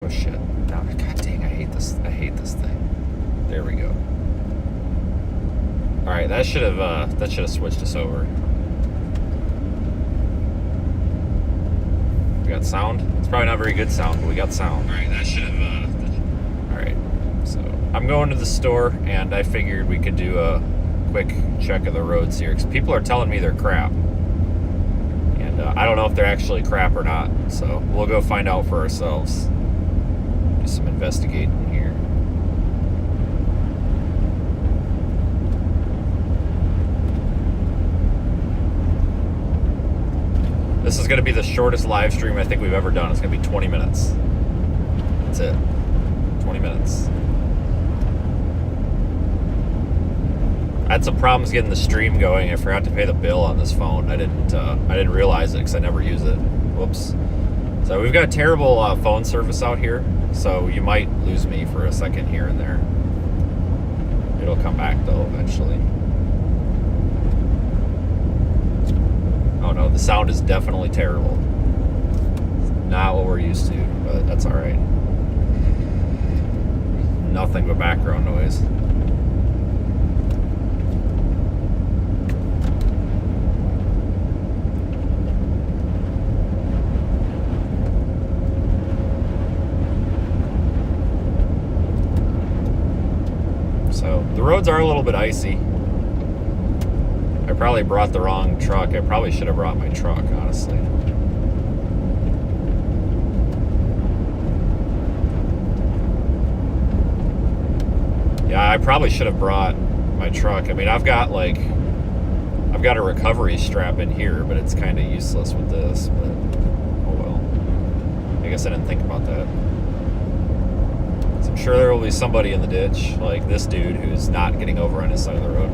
Oh shit. No, god dang, I hate this thing. There we go. Alright, that should have switched us over. We got sound? It's probably not very good sound, but we got sound. Alright, that should have Alright. So I'm going to the store and I figured we could do a quick check of the roads here, because people are telling me they're crap. And I don't know if they're actually crap or not, so we'll go find out for ourselves. Do some investigating here. This is going to be the shortest live stream I think we've ever done. It's going to be 20 minutes. That's it. 20 minutes. I had some problems getting the stream going. I forgot to pay the bill on this phone. I didn't realize it because I never use it. Whoops. So we've got terrible phone service out here, so you might lose me for a second here and there. It'll come back though eventually. Oh no, the sound is definitely terrible. Not what we're used to, but that's alright. Nothing but background noise. So the roads are a little bit icy. I probably brought the wrong truck. I probably should have brought my truck, honestly. Yeah, I probably should have brought my truck. I mean, I've got a recovery strap in here, but it's kind of useless with this, but oh well. I guess I didn't think about that. So I'm sure there will be somebody in the ditch, like this dude, who's not getting over on his side of the road.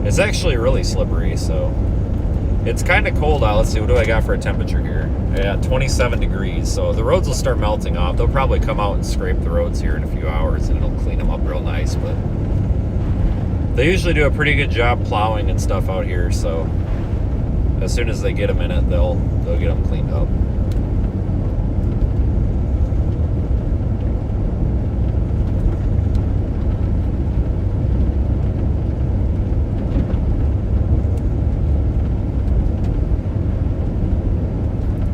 It's actually really slippery, so it's kind of cold out. Let's see, what do I got for a temperature here? Yeah, 27 degrees, so the roads will start melting off. They'll probably come out and scrape the roads here in a few hours, and it'll clean them up real nice, but they usually do a pretty good job plowing and stuff out here, so as soon as they get a minute, they'll get them cleaned up.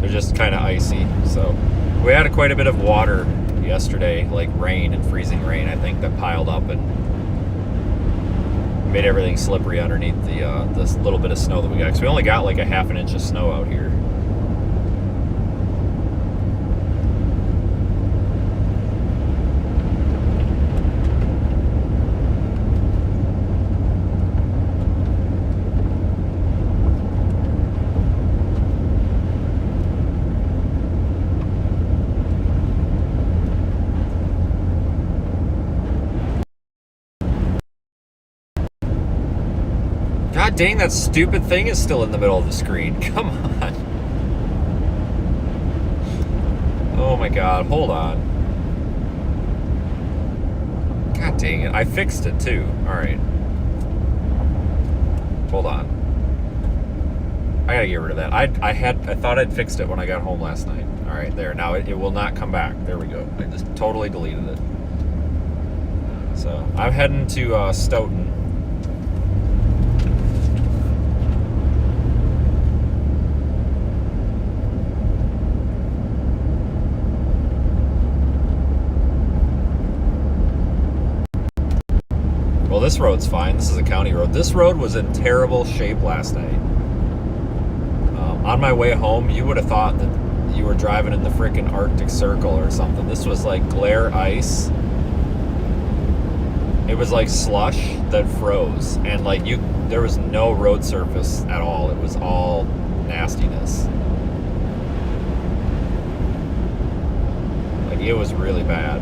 Just kind of icy, so we had quite a bit of water yesterday, like rain and freezing rain, I think, that piled up and made everything slippery underneath this little bit of snow that we got, because we only got like a half an inch of snow out here. God dang, that stupid thing is still in the middle of the screen. Come on. Oh my god, hold on. God dang it. I fixed it too. Alright. Hold on. I gotta get rid of that. I thought I'd fixed it when I got home last night. Alright, there. Now it will not come back. There we go. I just totally deleted it. So, I'm heading to Stoughton. Well, this road's fine. This is a county road. This road was in terrible shape last night. On my way home, you would have thought that you were driving in the freaking Arctic Circle or something. This was like glare ice. It was like slush that froze, and like there was no road surface at all. It was all nastiness. Like, it was really bad.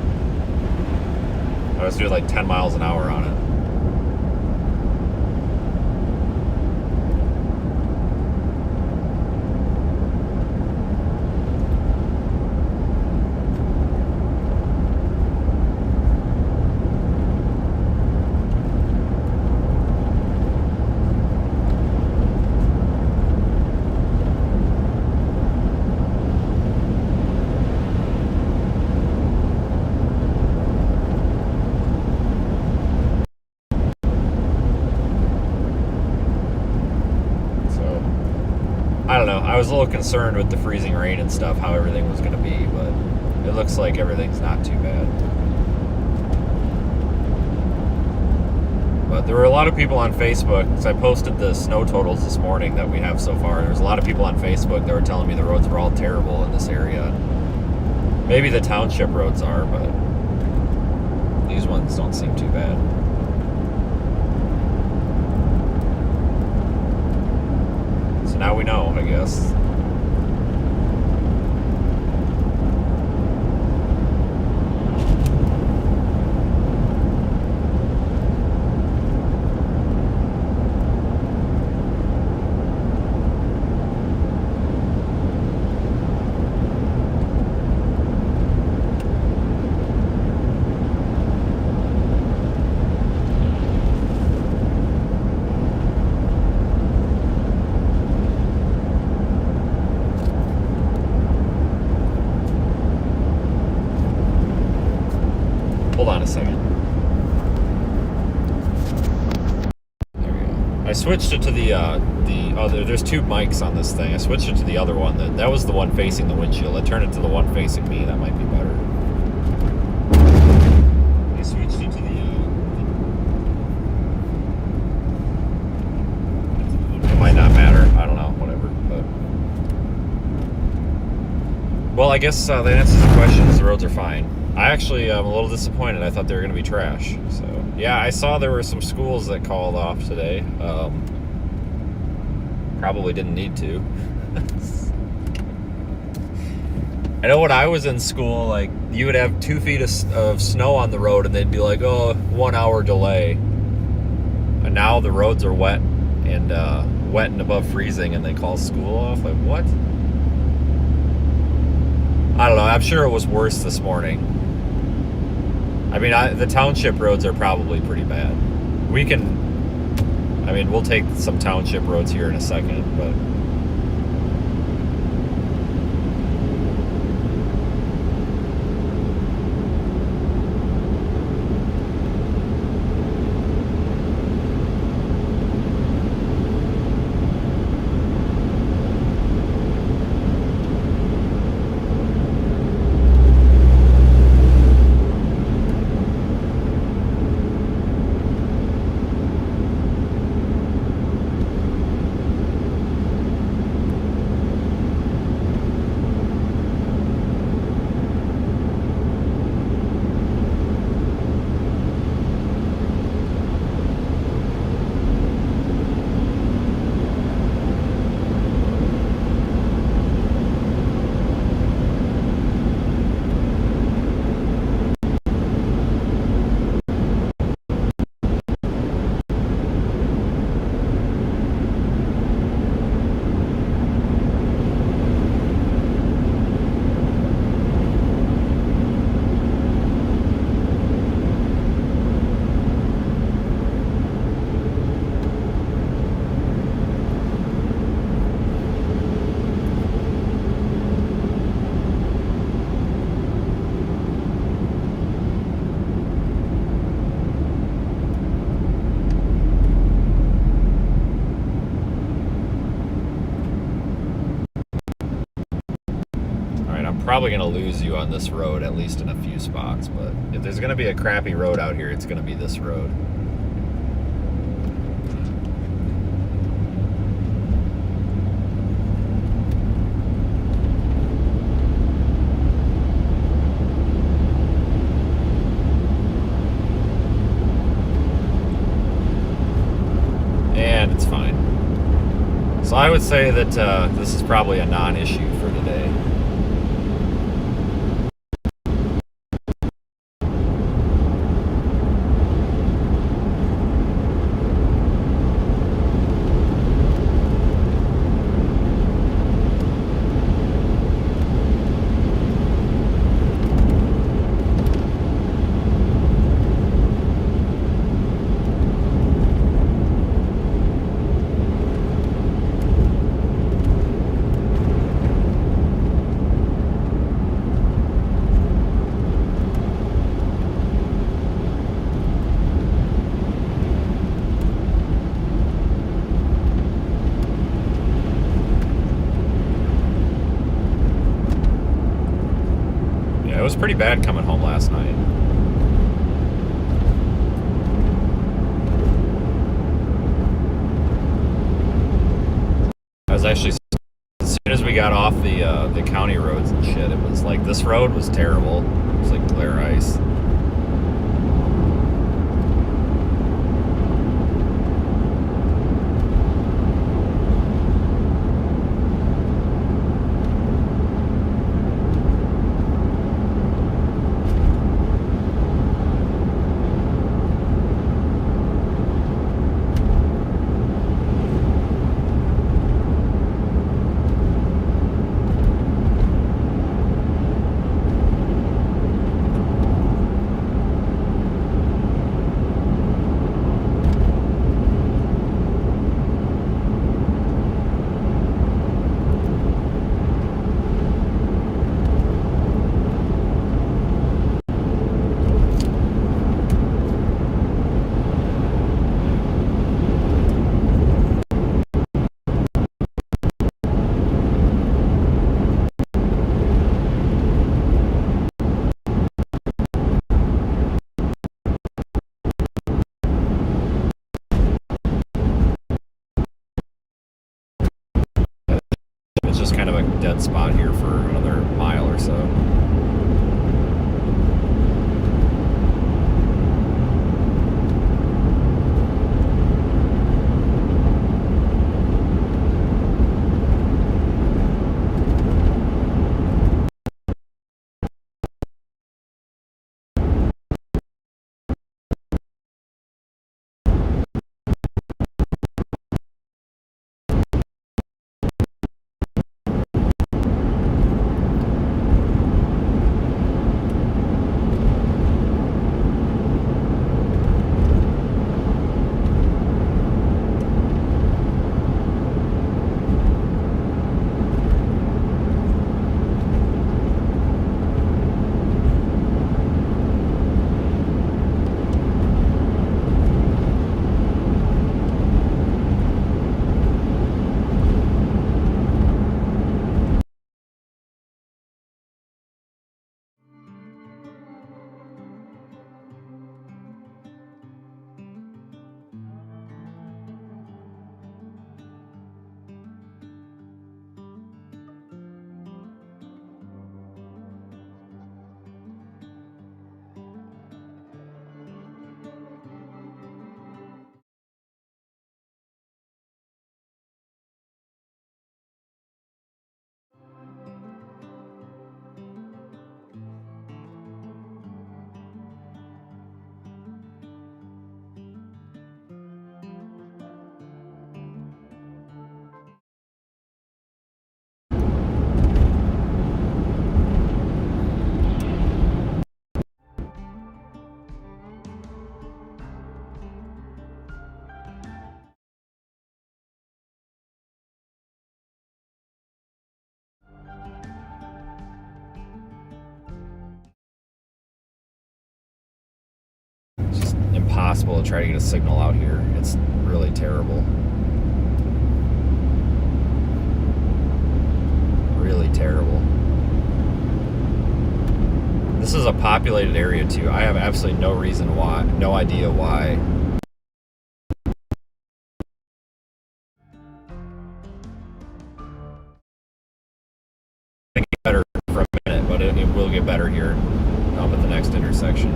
I was doing like 10 miles an hour on it. I don't know. I was a little concerned with the freezing rain and stuff, how everything was going to be, but it looks like everything's not too bad. But there were a lot of people on Facebook, because I posted the snow totals this morning that we have so far. There was a lot of people on Facebook that were telling me the roads were all terrible in this area. Maybe the township roads are, but these ones don't seem too bad. So now we know, I guess. Hold on a second. There we go. I switched it to the other. There's two mics on this thing. I switched it to the other one. That was the one facing the windshield. I turned it to the one facing me. That might be better. I switched it to the. It might not matter. I don't know. Whatever. But well, I guess that answers the questions. The roads are fine. I actually am a little disappointed. I thought they were going to be trash. So, yeah, I saw there were some schools that called off today. Probably didn't need to. I know when I was in school, like, you would have 2 feet of snow on the road, and they'd be like, oh, 1 hour delay. And now the roads are wet and above freezing, and they call school off. Like, what? I don't know. I'm sure it was worse this morning. I mean, the township roads are probably pretty bad. We'll take some township roads here in a second, but probably going to lose you on this road, at least in a few spots. But if there's going to be a crappy road out here, it's going to be this road. And it's fine. So I would say that this is probably a non-issue for today. was pretty bad coming home last night. I was actually, as soon as we got off the county roads and shit, it was like this road was terrible. It was like clear ice. It's just kind of a dead spot here for another mile or so. It's just impossible to try to get a signal out here. It's really terrible. Really terrible. This is a populated area too. I have absolutely no reason why, no idea why. I think it's better for a minute, but it will get better here at the next intersection.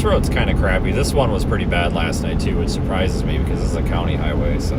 this road's kind of crappy. This one was pretty bad last night too, which surprises me because this is a county highway, so.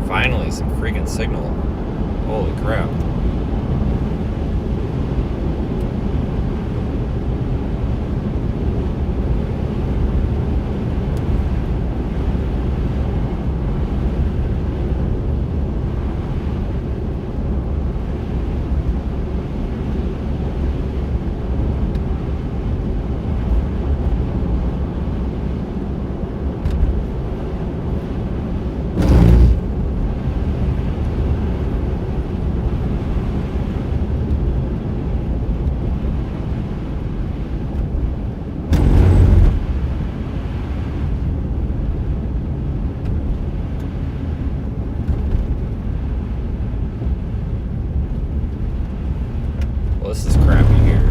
Finally, some freaking signal. Holy crap. This is crappy here.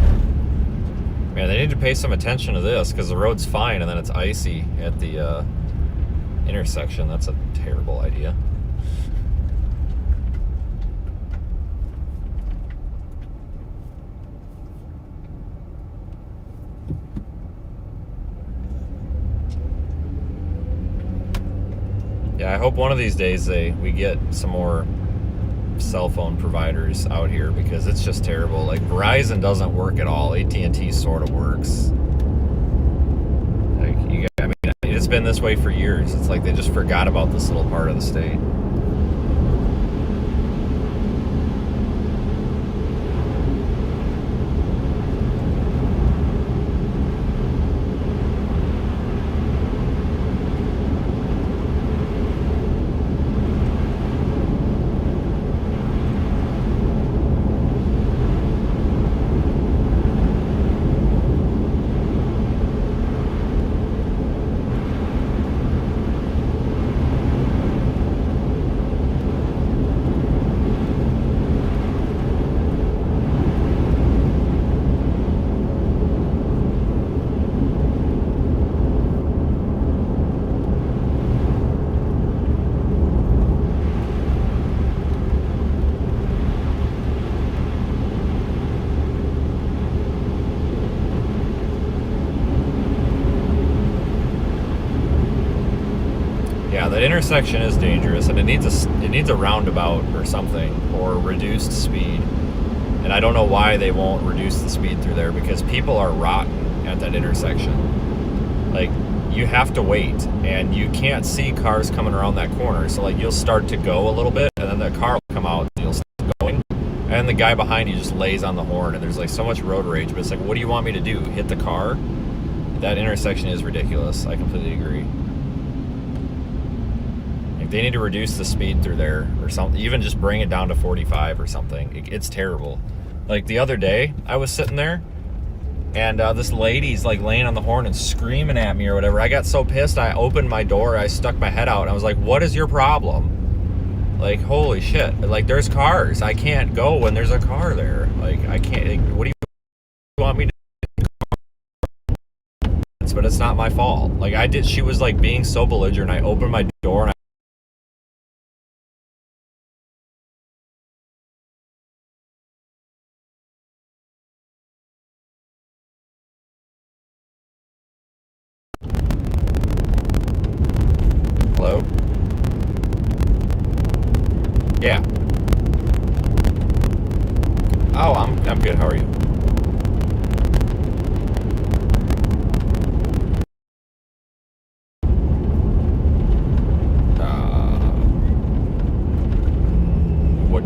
Man, they need to pay some attention to this because the road's fine and then it's icy at the intersection. That's a terrible idea. Yeah, I hope one of these days we get some more cell phone providers out here because it's just terrible. Like Verizon doesn't work at all. AT&T sort of works. Like I mean, it's been this way for years. It's like they just forgot about this little part of the state. intersection is dangerous, and it needs a roundabout or something, or reduced speed. And I don't know why they won't reduce the speed through there, because people are rotten at that intersection. Like, you have to wait, and you can't see cars coming around that corner. So like, you'll start to go a little bit, and then the car will come out, and you'll start going, and the guy behind you just lays on the horn, and there's like so much road rage. But it's like, what do you want me to do? Hit the car? That intersection is ridiculous. I completely agree. Like, they need to reduce the speed through there or something. Even just bring it down to 45 or something. It's terrible. Like the other day, I was sitting there, and this lady's like laying on the horn and screaming at me or whatever. I got so pissed, I opened my door, I stuck my head out, and I was like, what is your problem? Like, holy shit. Like, there's cars. I can't go when there's a car there. Like, I can't. Like, what do you want me to do? But it's not my fault. Like, she was like being so belligerent. I opened my door and hello? Yeah. Oh, I'm good. How are you?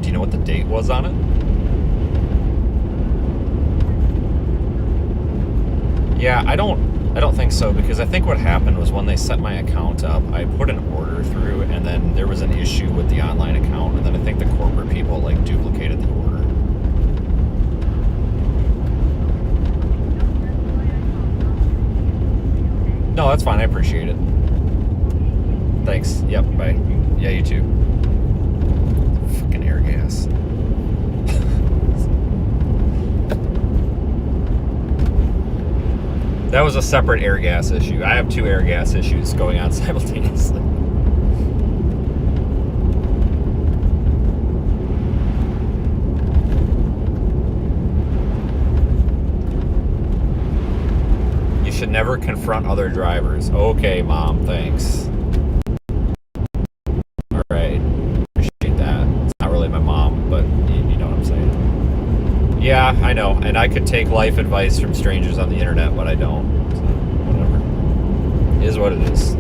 Do you know what the date was on it? Yeah, I don't think so, because I think what happened was when they set my account up, I put an order through, and then there was an issue with the online account, and then I think the corporate people like duplicated the order. No, that's fine. I appreciate it. Thanks. Yep. Bye. Yeah, you too. Fucking air gas. That was a separate air gas issue. I have two air gas issues going on simultaneously. You should never confront other drivers. Okay, Mom, thanks. All right, appreciate that. It's not really my mom, but you know what I'm saying. Yeah, I know, and I could take life advice from strangers on the internet, but I don't. So, whatever. It is what it is.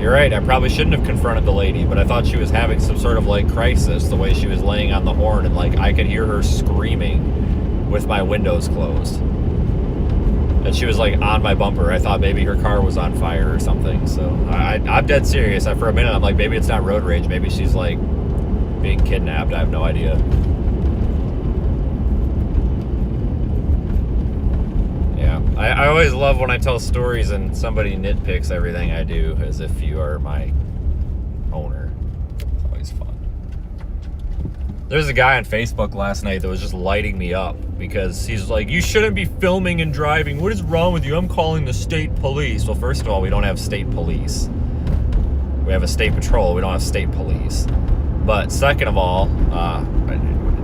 You're right, I probably shouldn't have confronted the lady, but I thought she was having some sort of like crisis, the way she was laying on the horn, and like I could hear her screaming with my windows closed. And she was like on my bumper. I thought maybe her car was on fire or something. So I'm dead serious. For a minute, I'm like, maybe it's not road rage. Maybe she's like being kidnapped. I have no idea. Yeah, I always love when I tell stories and somebody nitpicks everything I do as if you are my owner. It's always fun. There's a guy on Facebook last night that was just lighting me up because he's like, you shouldn't be filming and driving. What is wrong with you? I'm calling the state police. Well, first of all, we don't have state police. We have a state patrol. We don't have state police. But second of all,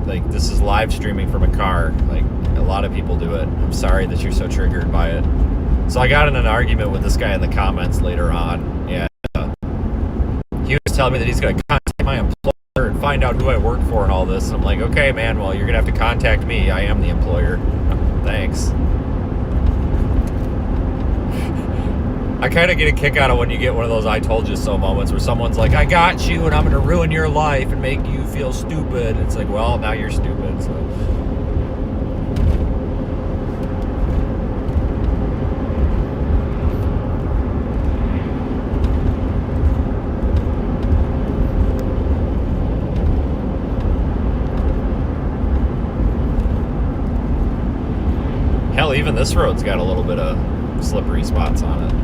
like, this is live streaming from a car. Like, a lot of people do it. I'm sorry that you're so triggered by it. So I got in an argument with this guy in the comments later on, and he was telling me that he's going to contact my employer and find out who I work for and all this. And I'm like, okay, man, well, you're going to have to contact me. I am the employer. Thanks. I kind of get a kick out of when you get one of those I told you so moments where someone's like, I got you and I'm going to ruin your life and make you feel stupid. It's like, well, now you're stupid. So. Hell, even this road's got a little bit of slippery spots on it.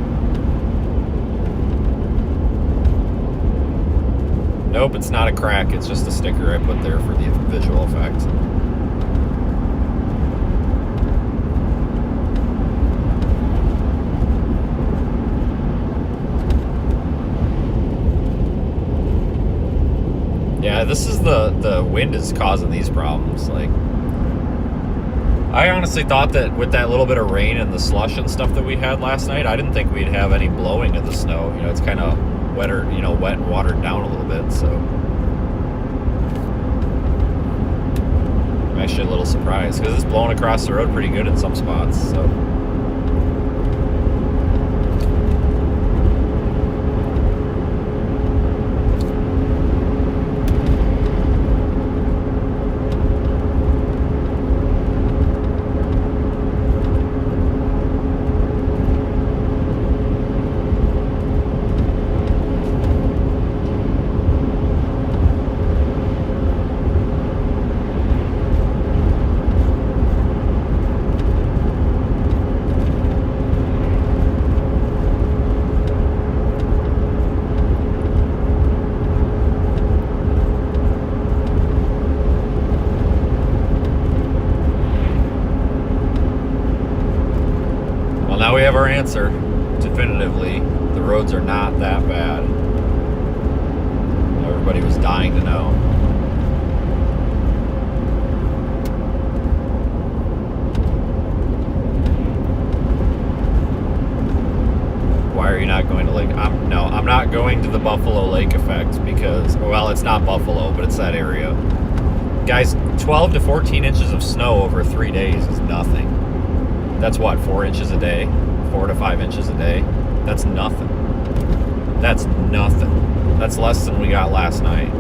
Nope, it's not a crack. It's just a sticker I put there for the visual effect. Yeah, this is the wind is causing these problems. Like, I honestly thought that with that little bit of rain and the slush and stuff that we had last night, I didn't think we'd have any blowing of the snow. You know, it's kind of wetter, you know, wet and watered down a little bit, so I'm actually a little surprised because it's blowing across the road pretty good in some spots, so. Now we have our answer, definitively. The roads are not that bad. Everybody was dying to know. Why are you not going to Lake? I'm not going to the Buffalo Lake effect because, well, it's not Buffalo, but it's that area. Guys, 12 to 14 inches of snow over 3 days is nothing. That's what, 4 inches a day? 4 to 5 inches a day? That's nothing. That's nothing. That's less than we got last night.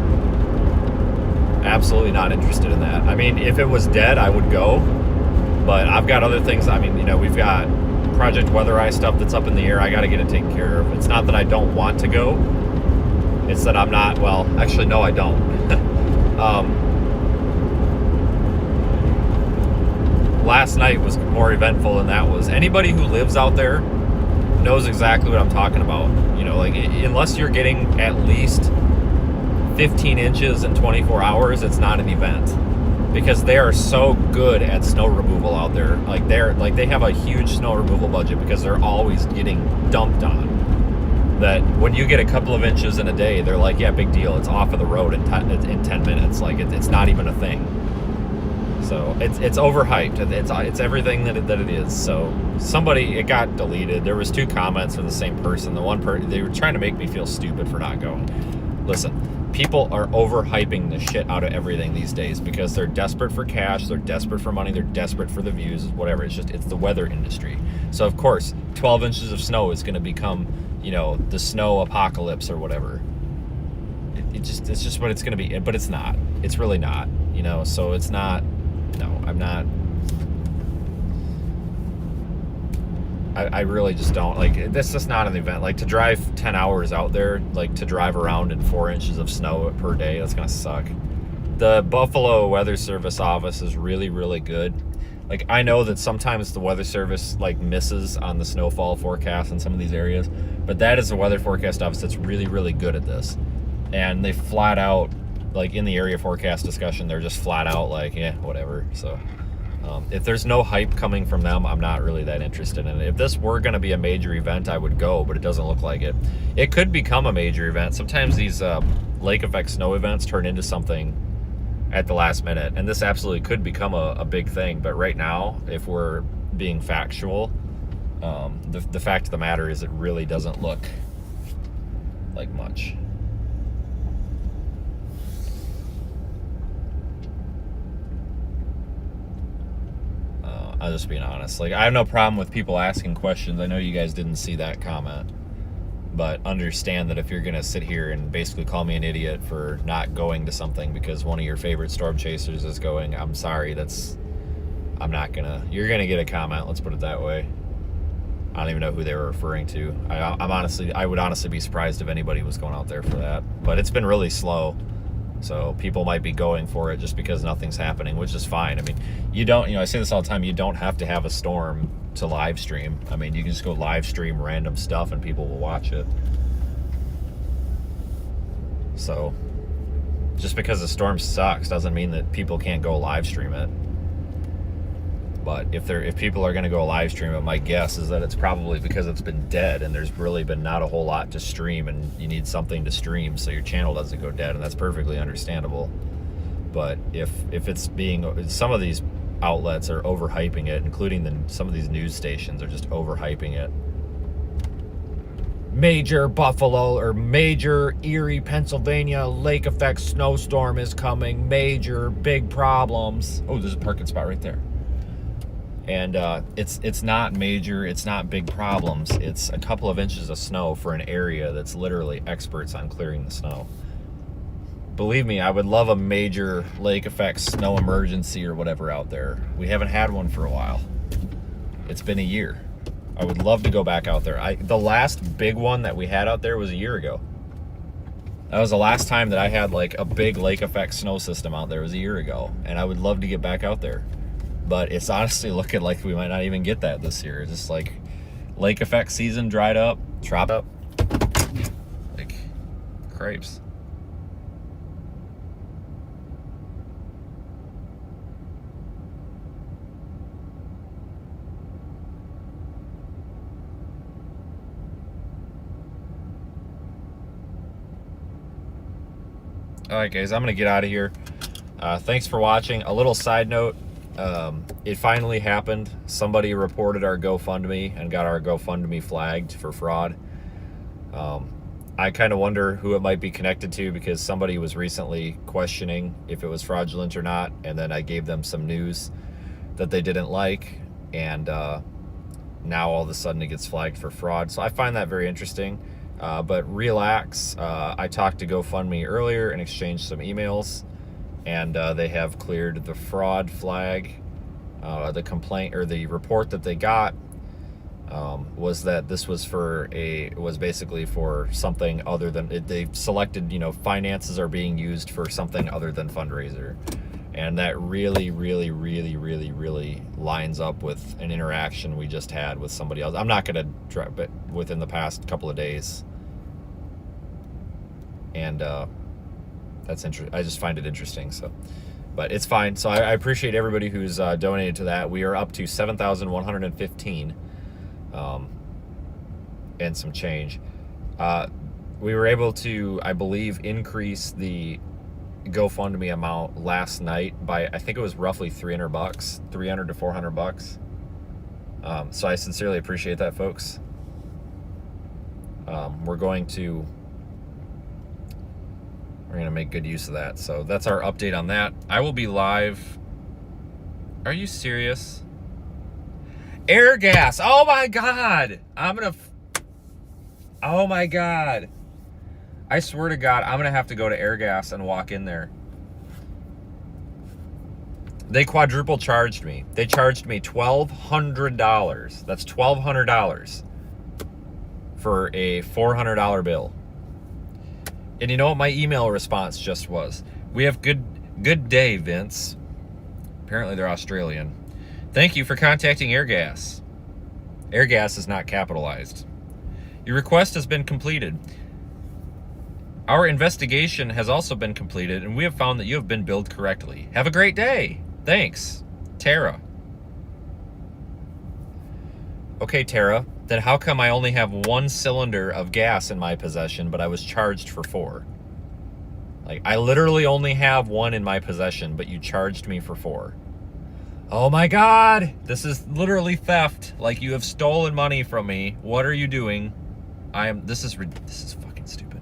Absolutely not interested in that. I mean, if it was dead, I would go. But I've got other things. I mean, you know, we've got Project Weather Eye stuff that's up in the air. I got to get it taken care of. It's not that I don't want to go. It's that I'm not, well, actually, no, I don't. Last night was more eventful than that was. Anybody who lives out there knows exactly what I'm talking about. You know, like, unless you're getting at least 15 inches in 24 hours, it's not an event. Because they are so good at snow removal out there. Like, they have a huge snow removal budget because they're always getting dumped on. That when you get a couple of inches in a day, they're like, yeah, big deal. It's off of the road in 10 minutes. Like, it's not even a thing. So it's overhyped. It's everything that it is. So it got deleted. There was 2 comments from the same person. The one person, they were trying to make me feel stupid for not going. Listen, people are overhyping the shit out of everything these days because they're desperate for cash, they're desperate for money, they're desperate for the views, whatever. It's the weather industry. So of course, 12 inches of snow is going to become, you know, the snow apocalypse or whatever. It's just what it's going to be. But it's not. It's really not. You know. So it's not. No, I'm not. I really just don't like. This is not an event. Like, to drive 10 hours out there, like to drive around in 4 inches of snow per day, that's gonna suck. The Buffalo Weather Service office is really, really good. Like, I know that sometimes the Weather Service like misses on the snowfall forecast in some of these areas, but that is the weather forecast office that's really, really good at this. And they flat out, like, in the area forecast discussion, they're just flat out like, yeah, whatever. So if there's no hype coming from them, I'm not really that interested in it. If this were going to be a major event, I would go, but it doesn't look like it. It could become a major event. Sometimes these lake effect snow events turn into something at the last minute, and this absolutely could become a big thing. But right now, if we're being factual, the fact of the matter is it really doesn't look like much. I'm just being honest. Like, I have no problem with people asking questions. I know you guys didn't see that comment, but understand that if you're gonna sit here and basically call me an idiot for not going to something because one of your favorite storm chasers is going, I'm sorry. You're gonna get a comment. Let's put it that way. I don't even know who they were referring to. I would honestly be surprised if anybody was going out there for that. But it's been really slow. So people might be going for it just because nothing's happening, which is fine. I mean, I say this all the time, you don't have to have a storm to live stream. I mean, you can just go live stream random stuff and people will watch it. So just because the storm sucks doesn't mean that people can't go live stream it. But if people are going to go live stream it, my guess is that it's probably because it's been dead and there's really been not a whole lot to stream, and you need something to stream so your channel doesn't go dead, and that's perfectly understandable. But if it's being, some of these outlets are overhyping it, including some of these news stations are just overhyping it. Major Buffalo or major Erie, Pennsylvania lake effect snowstorm is coming. Major big problems. Oh, there's a parking spot right there. And it's not major, it's not big problems. It's a couple of inches of snow for an area that's literally experts on clearing the snow. Believe me, I would love a major lake effect snow emergency or whatever out there. We haven't had one for a while. It's been a year. I would love to go back out there. The last big one that we had out there was a year ago. That was the last time that I had like a big lake effect snow system out there. It was a year ago, and I would love to get back out there. But it's honestly looking like we might not even get that this year. Just like lake effect season dried up, tropped up, like crepes. All right, guys, I'm going to get out of here. Thanks for watching. A little side note, it finally happened. Somebody reported our GoFundMe and got our GoFundMe flagged for fraud. I kind of wonder who it might be connected to, because somebody was recently questioning if it was fraudulent or not, and then I gave them some news that they didn't like, and now all of a sudden it gets flagged for fraud. So I find that very interesting. But relax. I talked to GoFundMe earlier and exchanged some emails, and they have cleared the fraud flag. The complaint or the report that they got was that this was was basically for something other than they selected. Finances are being used for something other than fundraiser, and that really, really, really, really, really lines up with an interaction we just had with somebody else. I'm not going to try, but within the past couple of days. And that's interesting. I just find it interesting. So, but it's fine. So I appreciate everybody who's donated to that. We are up to 7,115 and some change. We were able to, I believe, increase the GoFundMe amount last night by, I think it was roughly $300, $300 to $400. So I sincerely appreciate that, folks. We're going to make good use of that. So that's our update on that. I will be live. Are you serious? Airgas. Oh my God. Oh my God. I swear to God, I'm going to have to go to Airgas and walk in there. They quadruple charged me. They charged me $1,200. That's $1,200 for a $400 bill. And you know what my email response just was? We have good day, Vince. Apparently they're Australian. Thank you for contacting Airgas. Airgas is not capitalized. Your request has been completed. Our investigation has also been completed, and we have found that you have been billed correctly. Have a great day. Thanks, Tara. Okay, Tara, then how come I only have 1 cylinder of gas in my possession, but I was charged for 4? Like, I literally only have 1 in my possession, but you charged me for 4. Oh my God, this is literally theft. Like, you have stolen money from me. What are you doing? This is fucking stupid.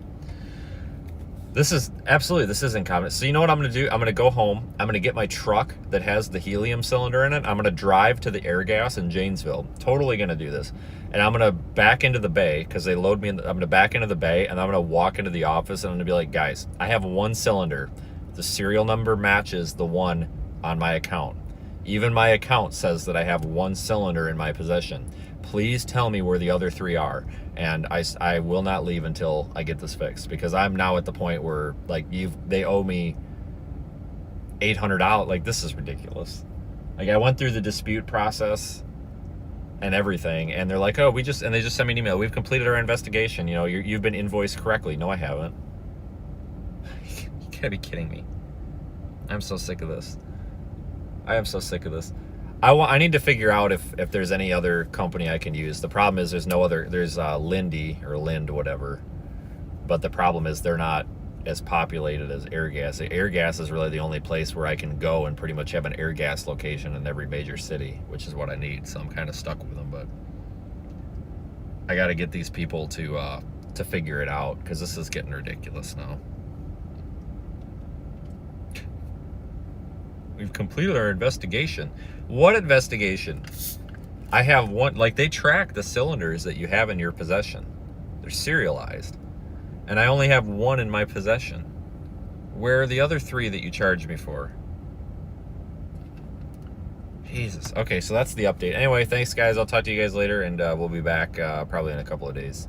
This is incompettent. So you know what I'm going to do? I'm going to go home. I'm going to get my truck that has the helium cylinder in it. I'm going to drive to the Airgas in Janesville. Totally going to do this. And I'm going to back into the bay because they load me in. I'm going to back into the bay, and I'm going to walk into the office, and I'm going to be like, guys, I have 1 cylinder. The serial number matches the one on my account. Even my account says that I have 1 cylinder in my possession. Please tell me where the other 3 are. And I will not leave until I get this fixed, because I'm now at the point where, like, they owe me $800. Like, this is ridiculous. Like, I went through the dispute process and everything, and they're like, oh, they just sent me an email. We've completed our investigation. You've been invoiced correctly. No, I haven't. You gotta be kidding me. I'm so sick of this. I am so sick of this. I need to figure out if there's any other company I can use. The problem is there's no other. There's Lindy or Lind, whatever. But the problem is they're not as populated as Airgas. Airgas is really the only place where I can go and pretty much have an Airgas location in every major city, which is what I need. So I'm kind of stuck with them, but I got to get these people to figure it out, because this is getting ridiculous now. We've completed our investigation. What investigation? I have one, like, they track the cylinders that you have in your possession. They're serialized. And I only have one in my possession. Where are the other 3 that you charged me for? Jesus. Okay, so that's the update. Anyway, thanks, guys. I'll talk to you guys later, and we'll be back probably in a couple of days.